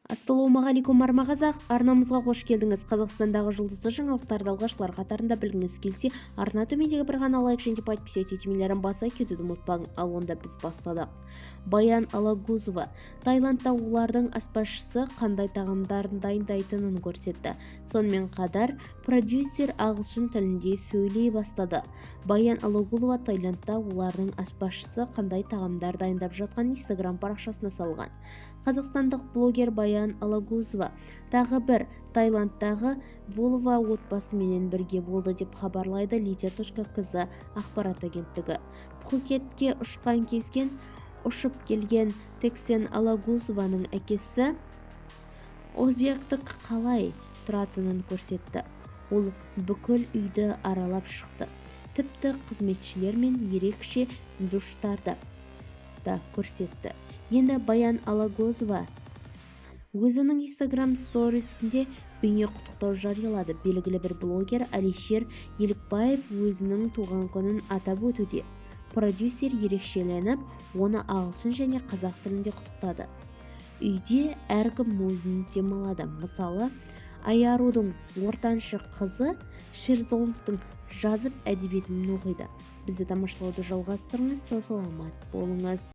Ассалаумағалейкум армағазақ, арнамызға қош келдіңіз. Қазақстандағы жұлдызды жаңалықтарды алғашқылар қатарында білгіңіз келсе, арна төмендегі бір ғана лайк және подписать етемелерін баса кетуді ұмытпаңыз. Ал онда біз бастадық. Баян Алагузова Таиландта олардың аспазшысы қандай тағамдарын дайындайтынын көрсетті. Сонымен қатар продюсер ағылшын тілінде сөйлей бастады. Баян Алагузова Таиландта олардың аспазшысы қандай тағамдар дайындап жатқан Instagram парақшасына салған. Қазақстандық блогер Баян Алагузова тағы бір Таиландтағы Волва отбасымен бірге болды деп хабарлайды Лидер.кз ақпарат агенттігі. Пхукетке ұшып келген Тексен Алагузованың әкесі өзбектік қалай тұратынын көрсетті. Ол бүкіл үйді аралап шықты. Тіпті қызметшілер мен ерекше душтарды да көрсетті. Енді Баян Алагузова өзінің Instagram сторисінде үйіне құттықтау жариялады. Белгілі бір блогер Алишер Елікбаев өзінің туған күнін атап өтуде. Продюсер ерекшеленіп, оны ағылшын және қазақ тілінде құттықтады. Үйде әркім өзін демалады. Мысалы, Айарудың ортаншы қызы Шерзолдың жазып әдебиетін оқиды. Бізді тамашалауды жалғастырыңыз, сау саламат болыңыз.